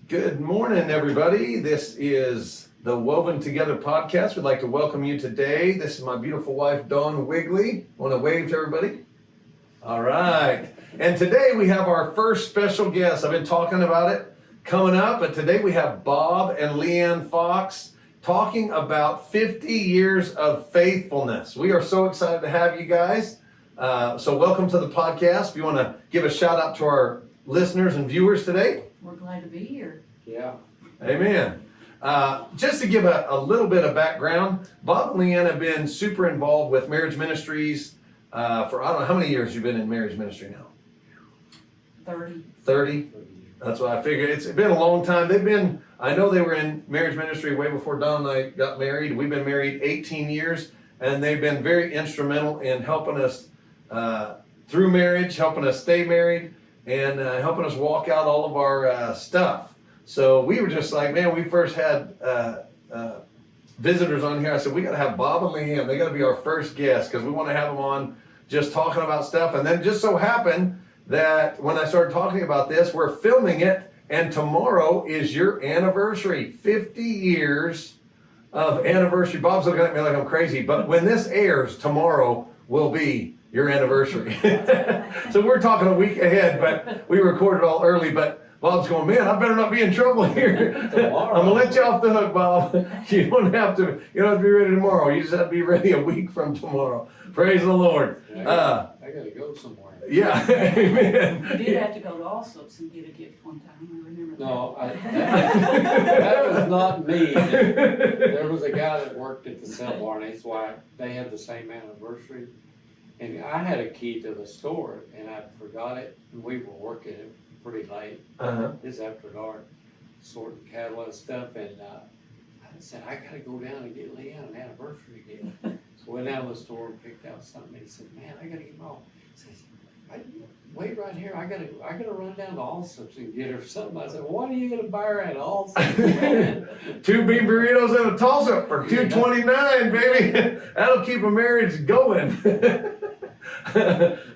Good morning, everybody. This is the Woven Together podcast. We'd like to welcome you today. This is my beautiful wife, Dawn Wigley. Want to wave to everybody? All right. And today we have our first special guest. I've been talking about it coming up, but today we have Bob and LeAnn Fox talking about 50 years of faithfulness. We are so excited to have you guys. So welcome to the podcast. If you want to give a shout out to our listeners and viewers today. We're glad to be here. Yeah. Amen. Just to give a little bit of background, Bob and LeAnn have been super involved with marriage ministries for, I don't know, how many years you've been in marriage ministry now? 30. 30? That's what I figured. It's been a long time. I know they were in marriage ministry way before Don and I got married. We've been married 18 years, and they've been very instrumental in helping us through marriage, helping us stay married, and helping us walk out all of our stuff. So we were just like, man, we first had visitors on here. I said, we got to have Bob and LeAnn. They got to be our first guest because we want to have them on just talking about stuff. And then just so happened that when I started talking about this, we're filming it, and tomorrow is your anniversary, 50 years of anniversary. Bob's looking at me like I'm crazy, but when this airs, tomorrow will be your anniversary. So we're talking a week ahead, but we recorded all early. But Bob's going, man, I better not be in trouble here. I'm gonna let you off the hook, Bob. You don't have to be ready tomorrow. You just have to be ready a week from tomorrow. Praise the Lord. I gotta go somewhere. Yeah, amen. You did have to go to Allsup's and get a gift one time. I remember that. No, that was not me. There was a guy that worked at the sale bar, and that's why they had the same anniversary. And I had a key to the store, and I forgot it, and we were working it pretty late. Just after dark, sorting cattle and stuff, and I said, I gotta go down and get LeAnn an anniversary gift. So I went down to the store and picked out something, and he said, man, I gotta get them all. He says, wait right here, I gotta run down to Allsup's and get her something. I said, well, what are you gonna buy her at Allsup's? 2 beef burritos and a toss-up for $2.29, baby. That'll keep a marriage going.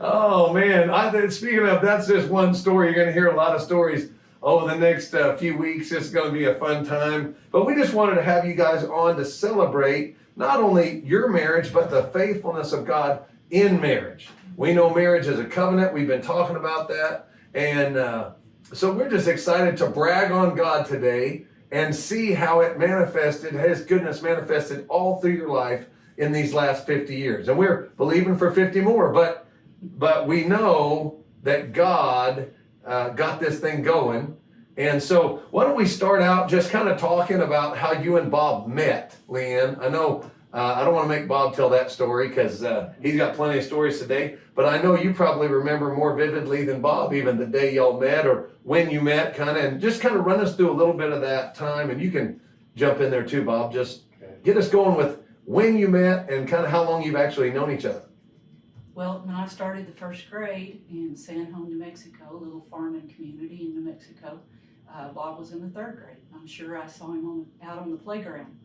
Oh man, speaking of, that's just one story. You're gonna hear a lot of stories over the next few weeks. It's gonna be a fun time. But we just wanted to have you guys on to celebrate not only your marriage, but the faithfulness of God in marriage. We know marriage is a covenant. We've been talking about that. And so we're just excited to brag on God today and see how it manifested, His goodness manifested all through your life in these last 50 years. And we're believing for 50 more, but we know that God got this thing going. And so why don't we start out just kind of talking about how you and Bob met, LeAnn. I know I don't want to make Bob tell that story because he's got plenty of stories today, but I know you probably remember more vividly than Bob even the day y'all met or when you met, and just kind of run us through a little bit of that time. And you can jump in there too, Bob. Just get us going with when you met and kind of how long you've actually known each other. Well, when I started the first grade in San Juan, New Mexico, a little farming community in New Mexico, Bob was in the 3rd grade. I'm sure I saw him out on the playground.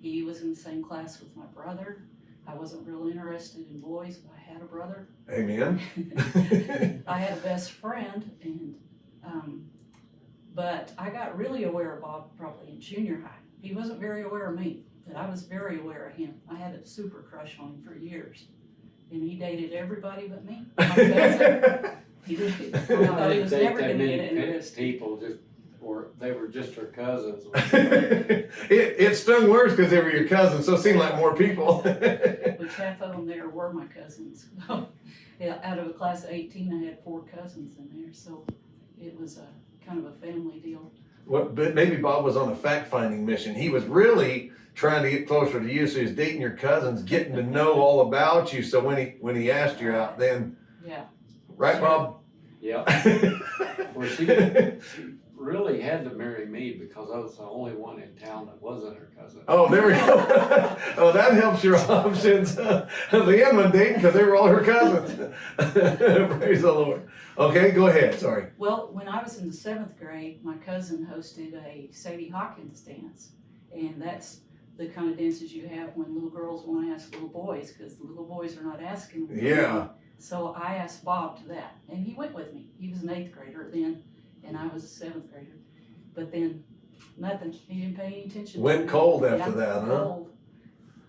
He was in the same class with my brother. I wasn't real interested in boys, but I had a brother. Amen. I had a best friend, and but I got really aware of Bob probably in junior high. He wasn't very aware of me, but I was very aware of him. I had a super crush on him for years, and he dated everybody but me. My cousin, he did. I thought he was never going to get interested. People they were just her cousins. It stung worse because they were your cousins, so it seemed like more people. Which half of them there were my cousins. Yeah, out of a class of 18, I had 4 cousins in there, so it was a kind of a family deal. But maybe Bob was on a fact-finding mission. He was really trying to get closer to you, so he was dating your cousins, getting to know all about you. So when he asked you out, then right, Bob? Yeah. Well, she really had to marry me because I was the only one in town that wasn't her cousin. Oh, there we go. Oh, that helps your options. LeAnn was dating because they were all her cousins. Praise the Lord. Okay, go ahead. Sorry. Well, when I was in the 7th grade, my cousin hosted a Sadie Hawkins dance, and that's the kind of dances you have when little girls want to ask little boys, because the little boys are not asking them. Yeah. So I asked Bob to that, and he went with me. He was an 8th grader then, and I was a 7th grader. but then nothing. He didn't pay any attention. Went to me. cold after Yeah, that, huh? cold.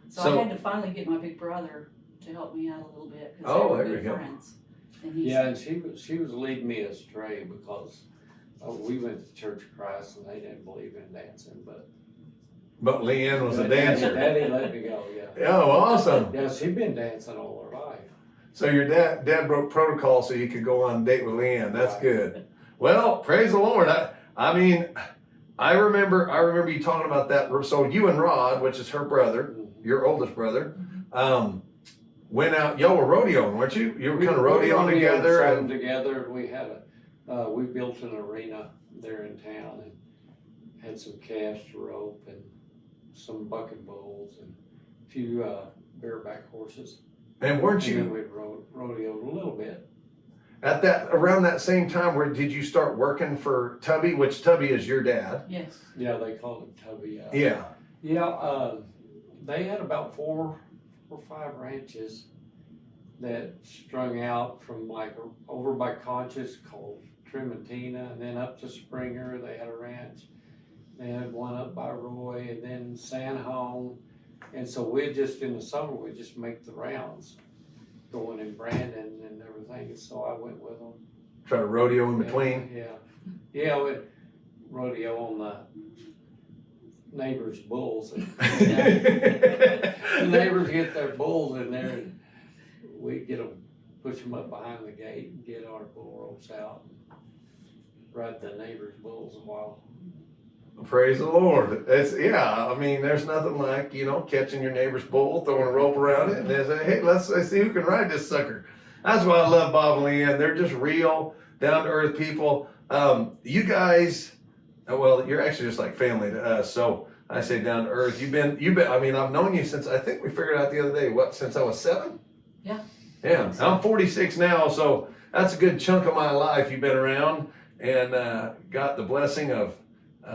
So, So- I had to finally get my big brother to help me out a little bit because Oh, they were there good you go. friends. And he Yeah, said, and she was leading me astray because we went to Church of Christ and they didn't believe in dancing, but. But LeAnn was a Daddy- dancer. Daddy let me go, yeah. Oh, awesome. Yeah, she'd been dancing all her life. So your dad broke protocol so you could go on a date with LeAnn. That's Right. good. Well, praise the Lord. I mean, I remember you talking about that. So you and Rod, which is her brother, your oldest brother, went out. Y'all were rodeoing, weren't you? You were kind of rodeoing together. And together, we had we built an arena there in town and had some calves to rope and some bucket bulls and a few bareback horses. And weren't And then you we'd rodeo a little bit. at around that same time? Where did you start working for Tubby? Which Tubby is your dad? yes. Yeah, they called him Tubby. Yeah. Yeah, they had about 4 or 5 ranches that strung out from like over by Conscious called Trementina, and then up to Springer they had a ranch. They had one up by Roy, and then San Home. And so we just, in the summer, we just make the rounds, going in Brandon and everything. And so I went with them. Try to rodeo in between. Yeah, we rodeo on the neighbors' bulls. The neighbors get their bulls in there, and we get them, push them up behind the gate and get our bull ropes out and ride the neighbors' bulls a while. Praise the Lord. I mean, there's nothing like, catching your neighbor's bull, throwing a rope around it, and then say, hey, let's see who can ride this sucker. That's why I love Bob and LeAnn. They're just real, down-to-earth people. You guys, well, you're actually just like family to us, so I say down-to-earth. You've been, I mean, I've known you since, I think we figured out the other day, since I was 7? Yeah. Yeah, I'm 46 now, so that's a good chunk of my life you've been around, and got the blessing of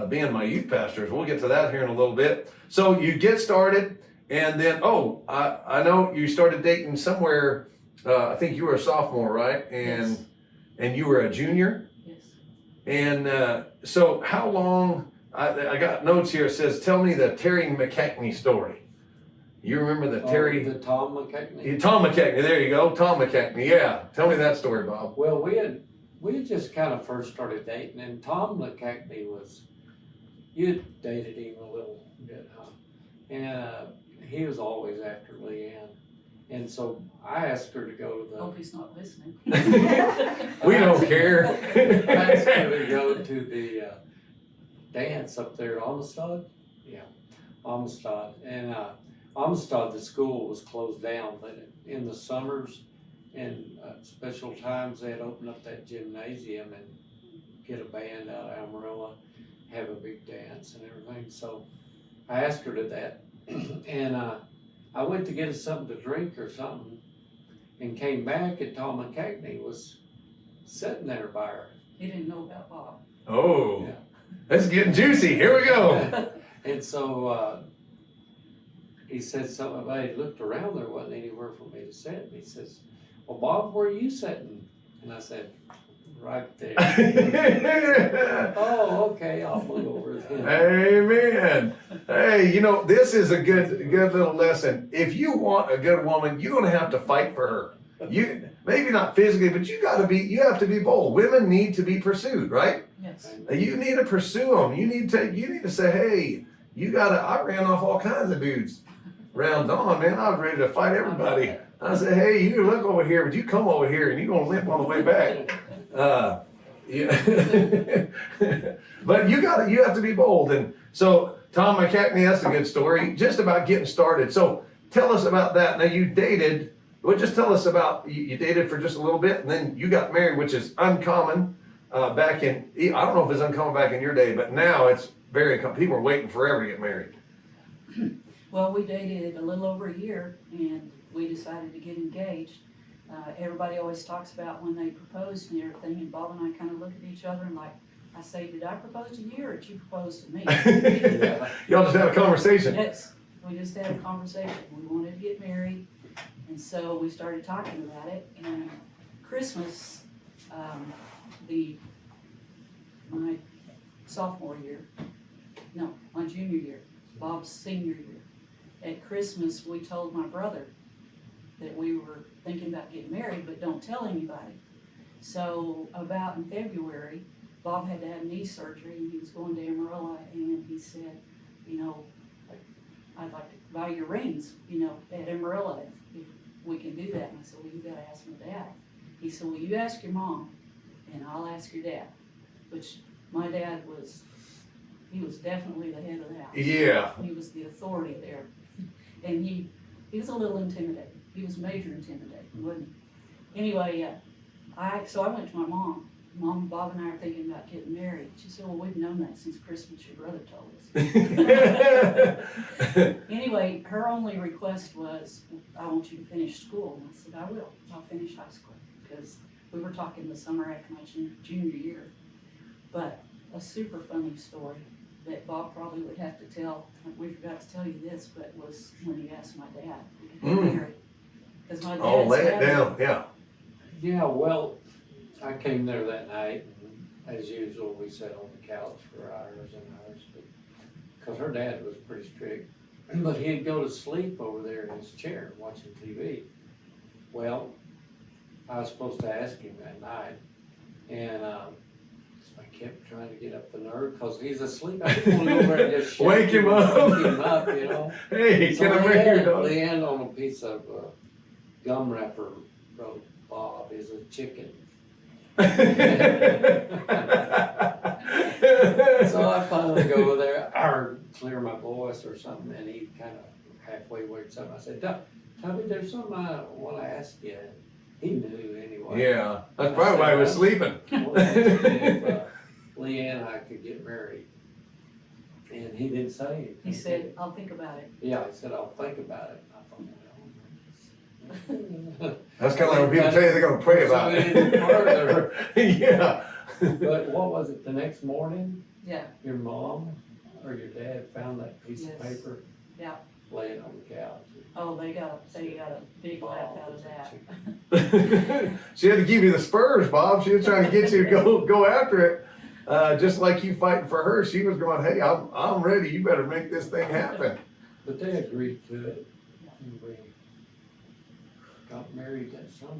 being my youth pastors. We'll get to that here in a little bit. So you get started, and then, I know you started dating somewhere, I think you were a sophomore, right? And Yes. and you were a junior? Yes. And so how long, I got notes here, it says, tell me the Terry McKechnie story. You remember the Terry? The Tom McKechnie? Tom McKechnie, there you go, Tom McKechnie, yeah. Tell me that story, Bob. Well, we had just kind of first started dating, and Tom McKechnie you dated him a little bit, huh? And he was always after LeAnn. And so I asked her to go to Hope he's not listening. We don't care. I asked her to go to the dance up there at Amistad. Yeah, Amistad. And Amistad, the school was closed down, but in the summers and special times, they'd open up that gymnasium and get a band out of Amarillo, have a big dance and everything. So I asked her to that. And I went to get us something to drink or something and came back, and Tom McKechnie was sitting there by her. He didn't know about Bob. Oh, Yeah. That's getting juicy. Here we go. And so he said something about, he looked around, there wasn't anywhere for me to sit. And he says, well, Bob, where are you sitting? And I said, right there. Oh, okay, I'll move over then. Amen. Hey, this is a good little lesson. If you want a good woman, you're gonna have to fight for her. You maybe not physically, but you have to be bold. Women need to be pursued, right? Yes. You need to pursue them. You need to say, hey, I ran off all kinds of dudes around Dawn, man. I was ready to fight everybody. I said, hey, you look over here, but you come over here and you're gonna limp on the way back. Yeah. But you have to be bold. And so Tom McKechnie, that's a good story, just about getting started. So tell us about that. Now you dated, just tell us about, you dated for just a little bit and then you got married, which is uncommon back in, I don't know if it's uncommon back in your day, but now it's very uncommon. People are waiting forever to get married. Well, we dated a little over a year and we decided to get engaged. Everybody always talks about when they proposed and everything, and Bob and I kind of look at each other and I say, did I propose to you or did you propose to me? Y'all just had a conversation. Yes, we just had a conversation. We wanted to get married, and so we started talking about it. And Christmas, my sophomore year. No, my junior year, Bob's senior year. At Christmas, we told my brother that we were thinking about getting married, but don't tell anybody. So about in February, Bob had to have knee surgery and he was going to Amarillo, and he said, you know, I'd like to buy your rings, you know, at Amarillo if we can do that. And I said, well, you gotta ask my dad. He said, well, you ask your mom and I'll ask your dad. Which my dad he was definitely the head of the house. Yeah. He was the authority there. And he was a little intimidating. He was major intimidating, wasn't he? Anyway, so I went to my mom. Mom, Bob and I are thinking about getting married. She said, well, we've known that since Christmas, your brother told us. Anyway, her only request was, I want you to finish school. And I said, I will. I'll finish high school. Because we were talking the summer after my junior year. But a super funny story that Bob probably would have to tell, we forgot to tell you this, but was when he asked my dad to get married. Because my Oh, dad's lay it down, yeah. Yeah, well, I came there that night, and as usual, we sat on the couch for hours and hours, because her dad was pretty strict. But he'd go to sleep over there in his chair watching TV. Well, I was supposed to ask him that night, and so I kept trying to get up the nerve, because he's asleep. I didn't want to go over and just Wake him up. Wake him up, you know. Hey, So can I marry your daughter? LeAnn on a piece of gum wrapper wrote, Bob is a chicken. So I finally go over there, or clear my voice or something, and he kind of halfway wakes up. I said, Tommy, there's something I want to ask you. He knew anyway. Yeah, that's probably why he was sleeping. Well, if LeAnn and I could get married. And he didn't say anything. He said, I'll think about it. Yeah, he said, I'll think about it. I thought, well, That's kind of like when people tell you they're gonna pray about So we didn't further. it. Yeah. But what was it, the next morning, Yeah, your mom or your dad found that piece of Yes. paper? Yeah. Laying on the couch. oh, they got a big laugh out of that. She had to give you the spurs, Bob. She was trying to get you to go after it. Just like you fighting for her, she was going, hey, I'm ready. You better make this thing happen. But they agreed to it. And we got married that summer,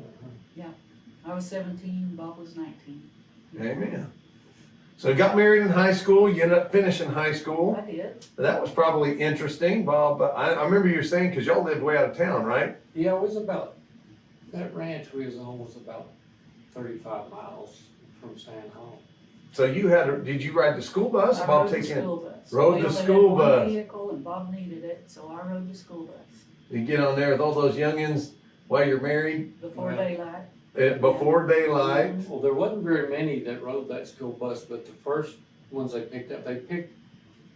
huh? I was 17, Bob was 19. Amen. So you got married in high school. You ended up finishing high school. I did. That was probably interesting, Bob. I remember you were saying, because y'all lived way out of town, right? Yeah, it was about, that ranch we was on was about 35 miles from San Home. So you did you ride the school bus? I Bob rode the taking school bus. rode We the only had school one bus. vehicle and Bob needed it, so I rode the school bus. You get on there with all those youngins while you're married Before Yeah. daylight. before daylight. Well, there wasn't very many that rode that school bus, but the first ones they picked up, they picked,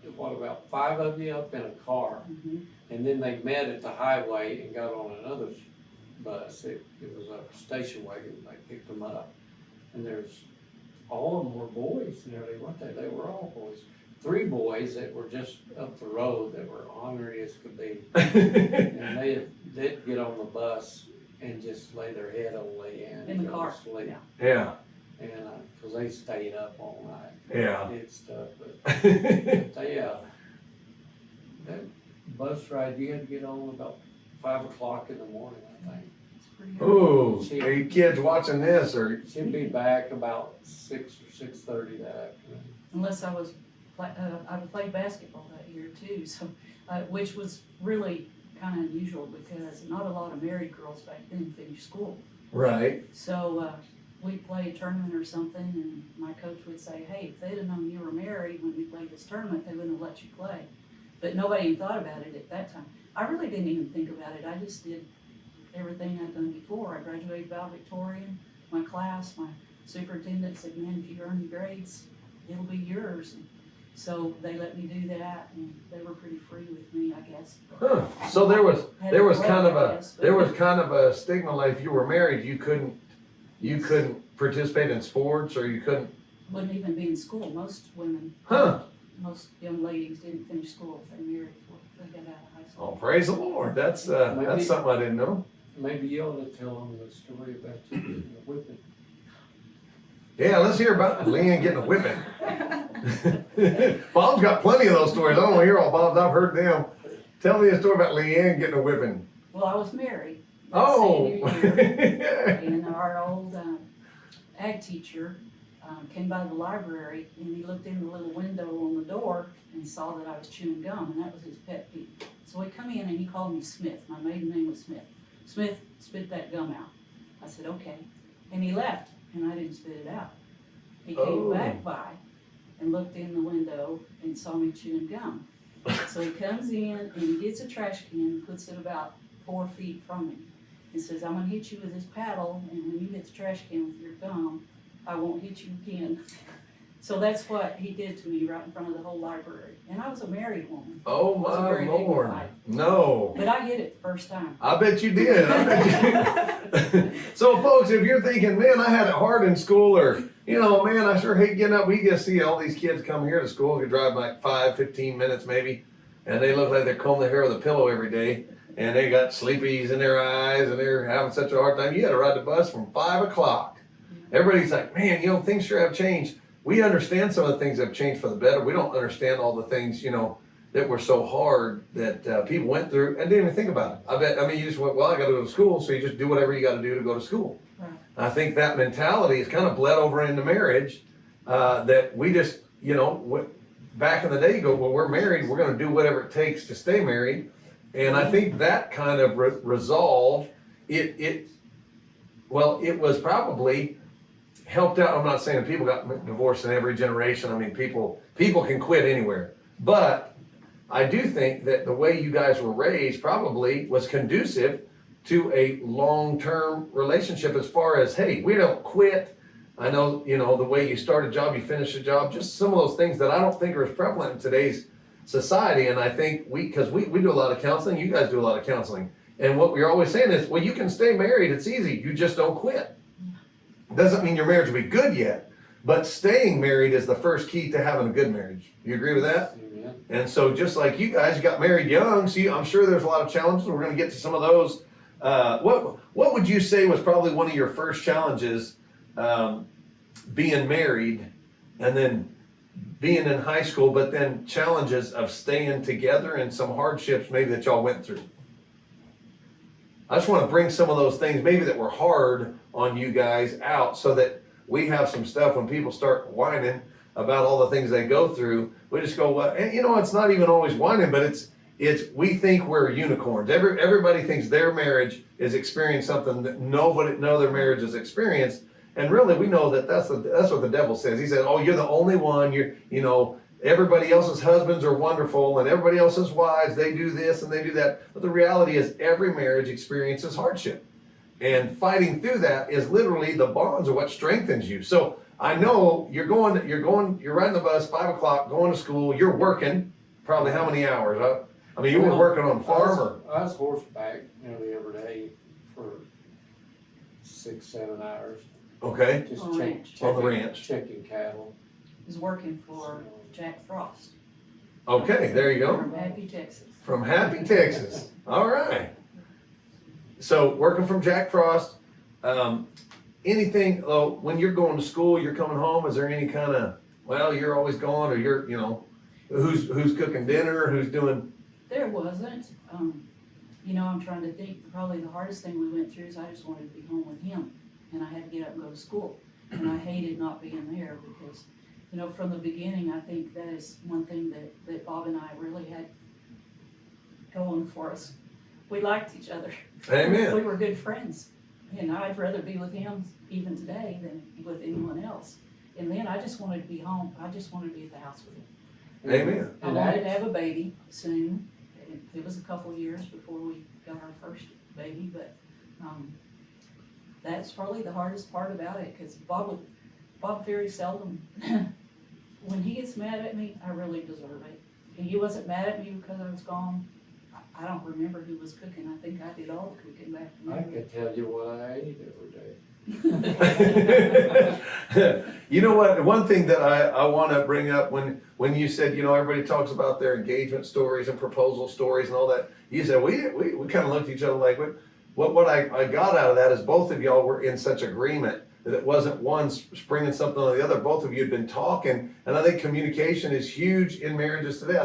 about 5 of you up in a car. Mhm. And then they met at the highway and got on another bus. It was a station wagon. They picked them up. And all of them were boys nearly, weren't they? They were all boys. 3 boys that were just up the road that were ornery as could be. And they'd get on the bus and just lay their head on LeAnn. In the and go car, to sleep. yeah. Yeah, And, cause they stayed up all night. yeah. Did stuff, but they, that bus ride, you had to get on about 5 o'clock in the morning, I think. It's pretty early. Ooh, are you kids watching this or? She'd be back about 6 or 6:30 that afternoon. Unless I played basketball that year too, so, which was really kind of unusual because not a lot of married girls back then finished school. Right. So, we played a tournament or something, and my coach would say, hey, if they'd have known you were married when we played this tournament, they wouldn't have let you play. But nobody even thought about it at that time. I really didn't even think about it. I just did everything I'd done before. I graduated valedictorian. My class, my superintendent said, man, if you earn your grades, it'll be yours. And so they let me do that, and they were pretty free with me, I guess. Huh. So there was kind of I guess, but- there was kind of a stigma like if you were married you couldn't participate in sports or you couldn't. Wouldn't even be in school. Most women, Huh. most young ladies didn't finish school if they married before they got out of high school. Oh, praise the Lord. That's something I didn't know. Maybe you ought to tell them the story about you being a whipping. Yeah, let's hear about LeAnn getting a whipping. Bob's got plenty of those stories. I don't want to hear all Bob's. I've heard them. Tell me a story about LeAnn getting a whipping. Well, I was married. Oh. Senior year, and our old ag teacher came by the library, and he looked in the little window on the door and saw that I was chewing gum, and that was his pet peeve. So he come in and he called me Smith. My maiden name was Smith. Smith, spit that gum out. I said, okay. And he left, and I didn't spit it out. He came back by and looked in the window and saw me chewing gum. So he comes in and he gets a trash can and puts it about 4 feet from me. He says, I'm gonna hit you with this paddle, and when you hit the trash can with your gum, I won't hit you again. So that's what he did to me right in front of the whole library. And I was a married woman. Oh Wasn't my very Lord. dignified. No. But I get it the first time. I bet you did. I bet you. So folks, if you're thinking, man, I had it hard in school, or, you know, man, I sure hate getting up. We get to see all these kids come here to school, could drive like 5-15 minutes maybe, and they look like they comb their hair with a pillow every day, and they got sleepies in their eyes, and they're having such a hard time. You had to ride the bus from 5 o'clock. Everybody's like, man, you know, things sure have changed. We understand some of the things have changed for the better. We don't understand all the things, you know, that were so hard that people went through and didn't even think about it. I mean, you just went, well, I got to go to school, so you just do whatever you got to do to go to school. Right. I think that mentality is kind of bled over into marriage, that we just, you know, back in the day, you go, well, we're married, we're going to do whatever it takes to stay married. And I think that kind of resolve, it was probably helped out. I'm not saying people got divorced in every generation. I mean, people can quit anywhere. But I do think that the way you guys were raised probably was conducive to a long-term relationship, as far as, hey, we don't quit. I know, you know, the way you start a job, you finish a job, just some of those things that I don't think are as prevalent in today's society. And I think because we do a lot of counseling, you guys do a lot of counseling. And what we're always saying is, well, you can stay married, it's easy, you just don't quit. Doesn't mean your marriage will be good yet, but staying married is the first key to having a good marriage. You agree with that? Amen. And so just like you guys got married young, so I'm sure there's a lot of challenges. We're going to get to some of those. What would you say was probably one of your first challenges, being married and then being in high school, but then challenges of staying together and some hardships maybe that y'all went through? I just want to bring some of those things maybe that were hard on you guys out, so that we have some stuff when people start whining about all the things they go through. We just go, well, and you know, it's not even always whining, but it's we think we're unicorns. Everybody thinks their marriage is experiencing something that no other marriage has experienced. And really, we know that that's what the devil says. He says, oh, you're the only one. You know, everybody else's husbands are wonderful, and everybody else's wives, they do this and they do that. But the reality is every marriage experiences hardship. And fighting through that is literally the bonds of what strengthens you. So I know you're riding the bus, 5 o'clock, going to school, you're working probably how many hours? I mean, you were working on the farm, or? I was horseback nearly every day for 6-7 hours. Okay. Just On the ranch. On the ranch. Checking cattle. Was working for Jack Frost Okay, there you go. from Happy, Texas. From Happy, Texas. All right. So working from Jack Frost, anything, when you're going to school, you're coming home, is there any kind of, well, you're always gone, or you're, you know, who's cooking dinner, who's doing? There wasn't. You know, I'm trying to think, probably the hardest thing we went through is I just wanted to be home with him, and I had to get up and go to school. And I hated not being there because, you know, from the beginning, I think that is one thing that Bob and I really had going for us. We liked each other. Amen. We were good friends. And I'd rather be with him even today than with anyone else. And then I just wanted to be home. I just wanted to be at the house with him. Amen. I wanted to have a baby soon. It was a couple of years before we got our first baby, but that's probably the hardest part about it, because Bob very seldom, when he gets mad at me, I really deserve it. And he wasn't mad at me because I was gone. I don't remember who was cooking. I think I did all the cooking back I then. could tell you what I ate every day. You know what? One thing that I want to bring up, when you said, you know, everybody talks about their engagement stories and proposal stories and all that, you said we kind of looked at each other like, what I got out of that is both of y'all were in such agreement that it wasn't one springing something on the other. Both of you had been talking, and I think communication is huge in marriages today.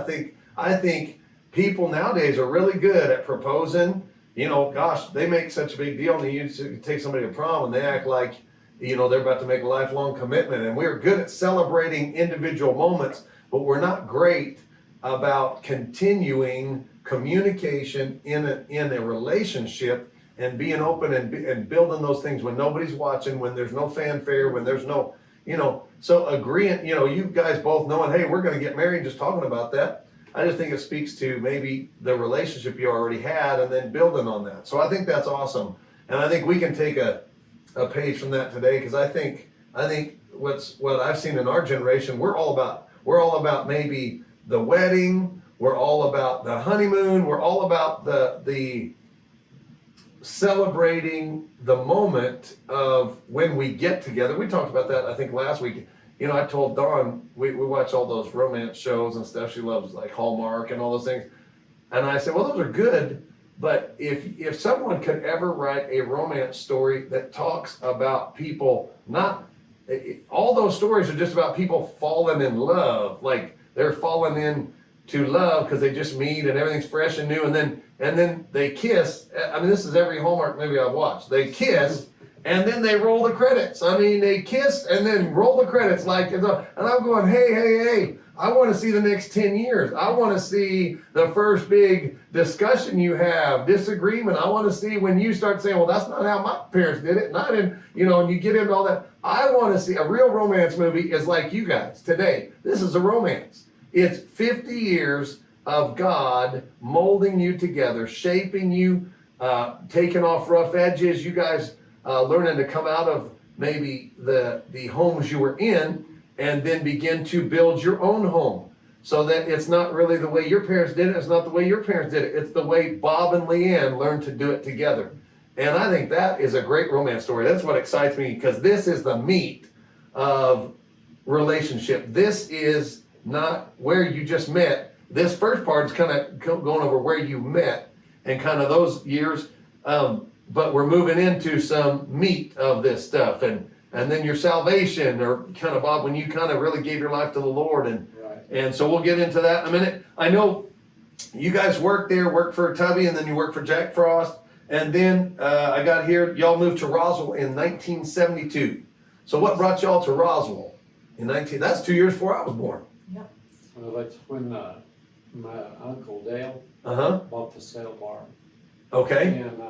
I think people nowadays are really good at proposing. You know, gosh, they make such a big deal, and you take somebody to prom, and they act like, you know, they're about to make a lifelong commitment. And we're good at celebrating individual moments, but we're not great about continuing communication in a relationship and being open and building those things when nobody's watching, when there's no fanfare, when there's no, you know, so agreeing, you know, you guys both knowing, hey, we're going to get married, just talking about that. I just think it speaks to maybe the relationship you already had and then building on that. So I think that's awesome. And I think we can take a page from that today, because I think what I've seen in our generation, we're all about maybe the wedding, we're all about the honeymoon, we're all about the celebrating the moment of when we get together. We talked about that, I think, last week. You know, I told Dawn, we watch all those romance shows and stuff. She loves like Hallmark and all those things. And I said, well, those are good, but if someone could ever write a romance story that talks about people, all those stories are just about people falling in love, like they're falling into love because they just meet and everything's fresh and new, and then they kiss. I mean, this is every Hallmark movie I've watched. They kiss, and then they roll the credits. I mean, they kissed and then roll the credits and I'm going, hey, I want to see the next 10 years. I want to see the first big discussion you have, disagreement. I want to see when you start saying, well, that's not how my parents did it. And I didn't, you know, and you get into all that. I want to see a real romance movie is like you guys today. This is a romance. It's 50 years of God molding you together, shaping you, taking off rough edges. You guys learning to come out of maybe the homes you were in and then begin to build your own home, so that it's not really the way your parents did it. It's not the way your parents did it. It's the way Bob and LeeAnn learned to do it together. And I think that is a great romance story. That's what excites me, because this is the meat of relationship. This is not where you just met. This first part is kind of going over where you met and kind of those years. But we're moving into some meat of this stuff, and then your salvation, or kind of, Bob, when you kind of really gave your life to the Lord, and so we'll get into that in a minute. I know you guys worked for Tubby, and then you worked for Jack Frost, and then I got here, y'all moved to Roswell in 1972. So what brought y'all to Roswell in that's 2 years before I was born. Yep. Well, that's when my Uncle Dale bought the sale barn. Okay. And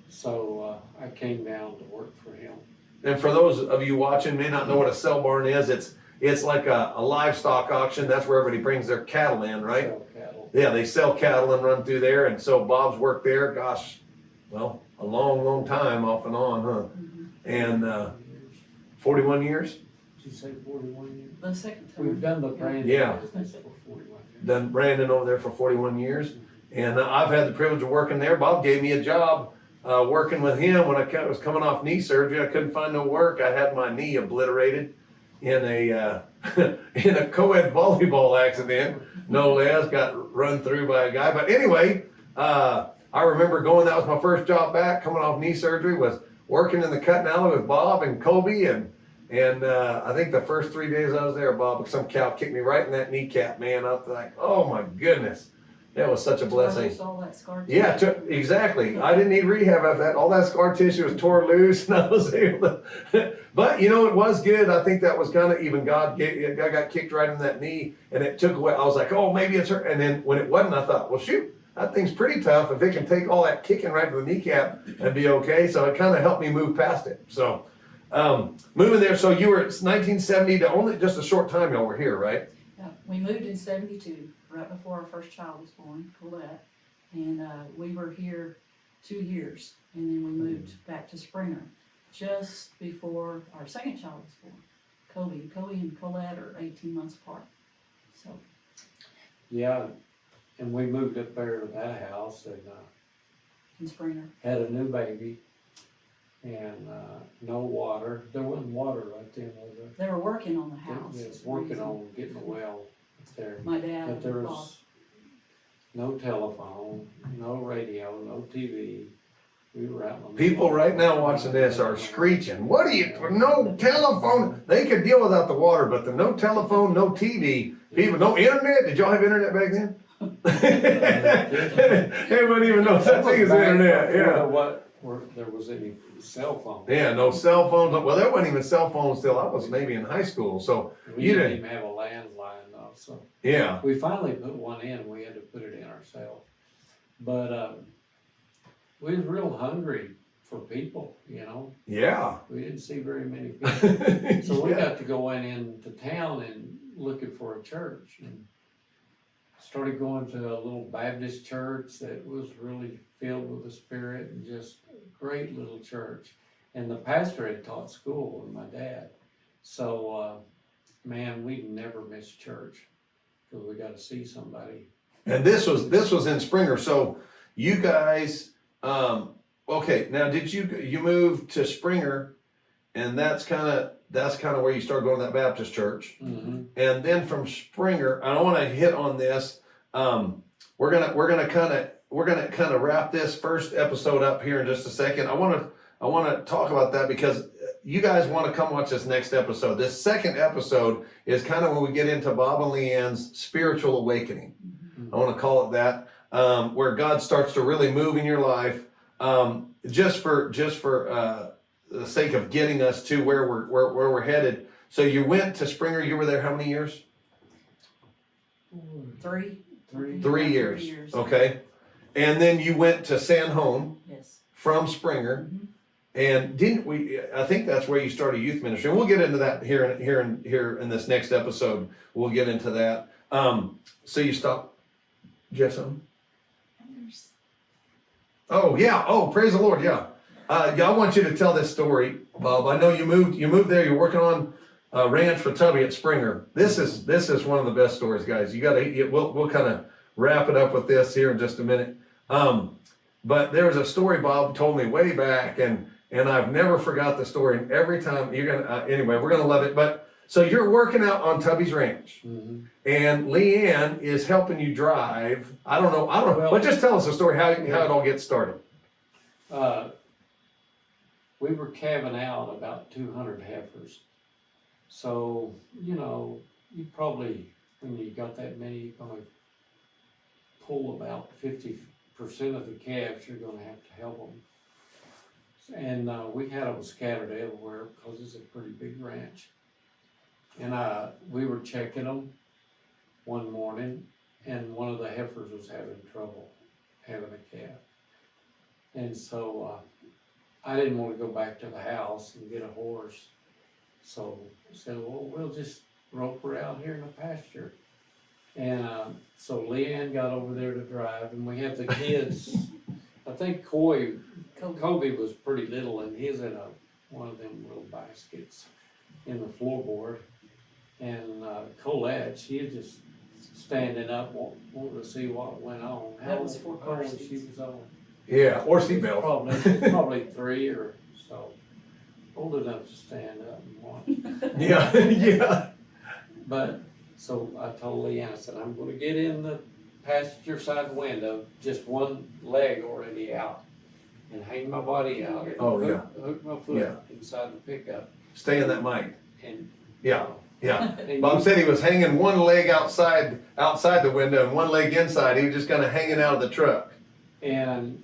so I came down to work for him. And for those of you watching may not know what a sale barn is, it's like a livestock auction. That's where everybody brings their cattle in, right? Sell cattle. Yeah, they sell cattle and run through there. And so Bob's worked there, gosh, well, a long time off and on, huh? Mm-hmm. And 41 years? Did you say 41 years? The second time. We've done the branding Yeah. business for 41 years. Done Brandon over there for 41 years. And I've had the privilege of working there. Bob gave me a job working with him when I was coming off knee surgery. I couldn't find no work. I had my knee obliterated in a in a co-ed volleyball accident. No less, got run through by a guy. But anyway, I remember going. That was my first job back, coming off knee surgery. Was working in the cutting alley with Bob and Kobe, and I think the first 3 days I was there, Bob, some cow kicked me right in that kneecap. Man, I was like, oh my goodness. That was such a blessing. All that scar Yeah, exactly. I didn't need rehab after that. All that scar tissue was tore loose, and I was able to. But you know, it was good. I think that was kind of even God gave. I got kicked right in that knee, and it took away. I was like, oh, maybe it's hurt. And then when it wasn't, I thought, well, shoot, that thing's pretty tough. If it can take all that kicking right to the kneecap and be okay, so it kind of helped me move past it. So moving there. So you were 1970 to only just a short time. Y'all were here, right? Yeah, we moved in 72. Right before our first child was born, Colette, and we were here 2 years, and then we moved back to Springer just before our second child was born. Kobe and Colette are 18 months apart. So. Yeah, and we moved up there to that house and In Springer. had a new baby, and no water. There wasn't water right then, was there? They were working on the house. They was working on getting a well there. My dad But there and Bob. was no telephone, no radio, no TV. We were out on the People water. right now watching this are screeching, what are you, no telephone? They could deal without the water, but the no telephone, no TV, people, no internet? Did y'all have internet back then? They wouldn't even know such thing as Back internet, before yeah. there was any cell phone. Yeah, no cell phones. Well, there wasn't even cell phones till I was maybe in high school, so, We you didn't didn't, even have a landline though, so. yeah. We finally put one in, we had to put it in ourselves. But, we was real hungry for people, you know? Yeah. We didn't see very many people. So we Yeah. got to going into town and looking for a church and started going to a little Baptist church that was really filled with the Spirit and just a great little church. And the pastor had taught school with my dad. So, man, we never missed church because we got to see somebody. And this was in Springer, so you guys, okay, now did you moved to Springer, and that's kind of where you started going to that Baptist church. Mm-hmm. And then from Springer, I don't want to hit on this. We're gonna kind of wrap this first episode up here in just a second. I want to talk about that because you guys want to come watch this next episode. This second episode is kind of when we get into Bob and LeAnn's spiritual awakening. I want to call it that, where God starts to really move in your life, just for the sake of getting us to where we're headed. So you went to Springer. You were there how many years? 3. 3 years. Okay. And then you went to San Home Yes. from Springer. Mhm. And didn't we, I think that's where you started youth ministry. And we'll get into that here in this next episode. We'll get into that. So you stopped. Do you have something? Oh yeah. Oh, praise the Lord. Yeah. Yeah, I want you to tell this story, Bob. I know you moved there. You're working on a ranch for Tubby at Springer. This is one of the best stories, guys. We'll kind of wrap it up with this here in just a minute. But there was a story Bob told me way back, and I've never forgot the story. And every time anyway, we're gonna love it. But so you're working out on Tubby's ranch, Mm-hmm. and LeAnn is helping you drive. I don't know. Well- But just tell us the story how it all gets started. We were calving out about 200 heifers. So, you know, you probably, when you got that many, you're gonna pull about 50% of the calves, you're gonna have to help them. And we had them scattered everywhere because it's a pretty big ranch. And we were checking them one morning, and one of the heifers was having trouble having a calf. And so I didn't want to go back to the house and get a horse. So I said, well, we'll just rope her out here in the pasture. And so LeAnn got over there to drive, and we had the kids. I think Kobe was pretty little, and he's in one of them little baskets in the floorboard. And Colette, she was just standing up, wanting to see what went on. That was for how car old she seats. was on. Yeah, or seatbelt. Probably 3 or so. Old enough to stand up and watch. Yeah, yeah. But, so I told LeAnn, I said, I'm gonna get in the passenger side window, just one leg already out, and hang my body out. And Oh, yeah. Hook my foot Yeah. inside the pickup. Stay in that mic. And, Yeah, yeah. and Bob you- said he was hanging one leg outside the window and one leg inside. He was just kind of hanging out of the truck. And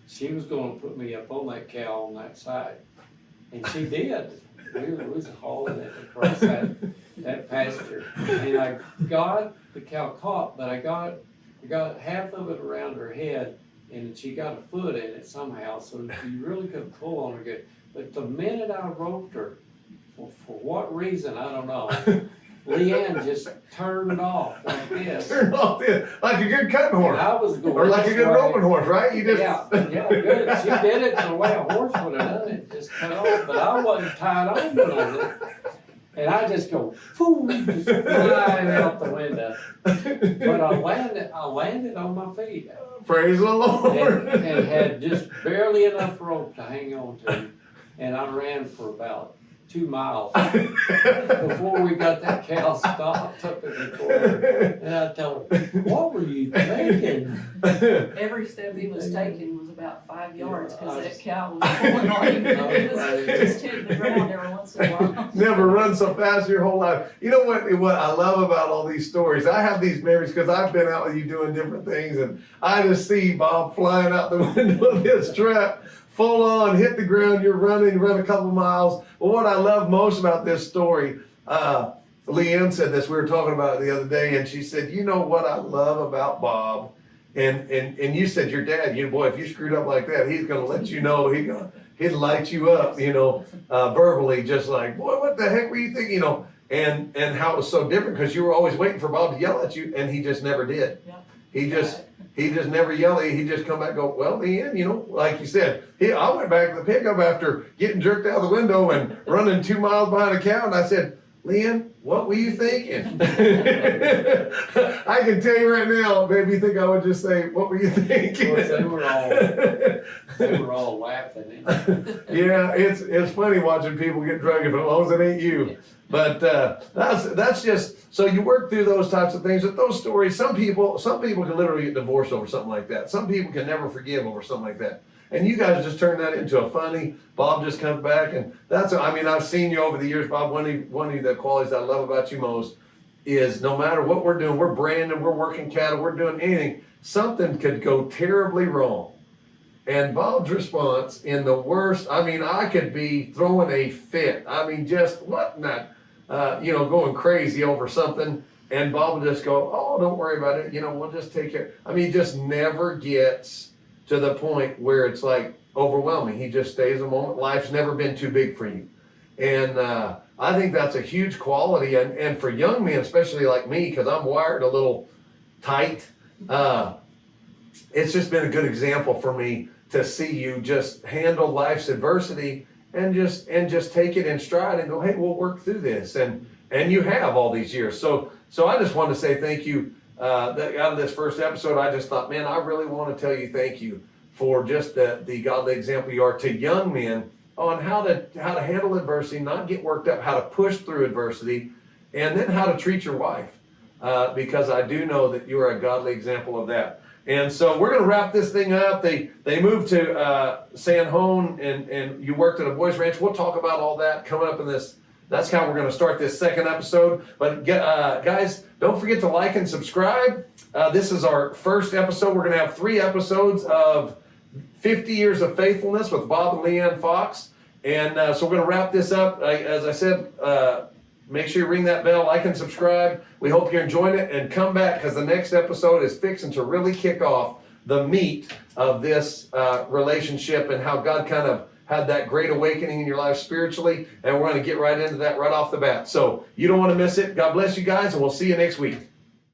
she was gonna put me up on that cow on that side. And she did. We was hauling it across that pasture. And I got the cow caught, but I got half of it around her head, and she got a foot in it somehow, so you really couldn't pull on her good. But the minute I roped her, for what reason, I don't know, LeAnn just turned off like this. Turn off like a good cutting And horse. I was going Or like a this good way. roping horse, right? You just Yeah, good. She did it the way a horse would have done it, just cut off, but I wasn't tied on to nothing. And I just go, foo, just flying out the window. But I landed on my feet praise the Lord. and had just barely enough rope to hang on to. And I ran for about 2 miles before we got that cow stopped up in the corner. And I tell her, what were you thinking? Every step he was taking was a about 5 yards Yeah, because I that just- cow was pulling on him. It was just hitting the ground every once in a while. Never run so fast your whole life. You know what I love about all these stories? I have these memories because I've been out with you doing different things, and I just see Bob flying out the window of his truck, full on, hit the ground, you're running, run a couple miles. Well, what I love most about this story, LeAnn said this, we were talking about it the other day, and she said, you know what I love about Bob? And you said your dad, boy, if you screwed up like that, he's gonna let you know, he'd light you up, verbally, just like, boy, what the heck were you thinking, and how it was so different because you were always waiting for Bob to yell at you, and he just never did. Yeah. He just never yelled at you. He just come back and go, well, LeAnn, like you said, I went back to the pickup after getting jerked out the window and running 2 miles behind a cow, and I said, LeAnn, what were you thinking? I can tell you right now, maybe you think I would just say, what were you thinking? Of course, they were all laughing. Yeah, it's funny watching people get drunk as long as it ain't you. But that's just, so you work through those types of things. With those stories, some people can literally get divorced over something like that. Some people can never forgive over something like that. And you guys just turn that into a funny, Bob just comes back, and I've seen you over the years, Bob. One of the qualities I love about you most is no matter what we're doing, we're branding, we're working cattle, we're doing anything, something could go terribly wrong. And Bob's response in the worst, I could be throwing a fit. Just what not, going crazy over something. And Bob will just go, oh, don't worry about it. We'll just take care. He just never gets to the point where it's like overwhelming. He just stays a moment. Life's never been too big for you. And I think that's a huge quality. And for young men, especially like me, because I'm wired a little tight, it's just been a good example for me to see you just handle life's adversity and just take it in stride and go, hey, we'll work through this. And you have all these years. So I just want to say thank you. Out of this first episode, I just thought, man, I really want to tell you thank you for just the godly example you are to young men on how to handle adversity, not get worked up, how to push through adversity, and then how to treat your wife. Because I do know that you are a godly example of that. And so we're going to wrap this thing up. They moved to San Juan, and you worked at a boys ranch. We'll talk about all that coming up in this. That's how we're going to start this second episode. But guys, don't forget to like and subscribe. This is our first episode. We're going to have 3 episodes of 50 Years of Faithfulness with Bob and LeAnn Fox. And so we're going to wrap this up. As I said, make sure you ring that bell, like and subscribe. We hope you're enjoying it, and come back because the next episode is fixing to really kick off the meat of this relationship and how God kind of had that great awakening in your life spiritually, and we're going to get right into that right off the bat. So you don't want to miss it. God bless you guys, and we'll see you next week.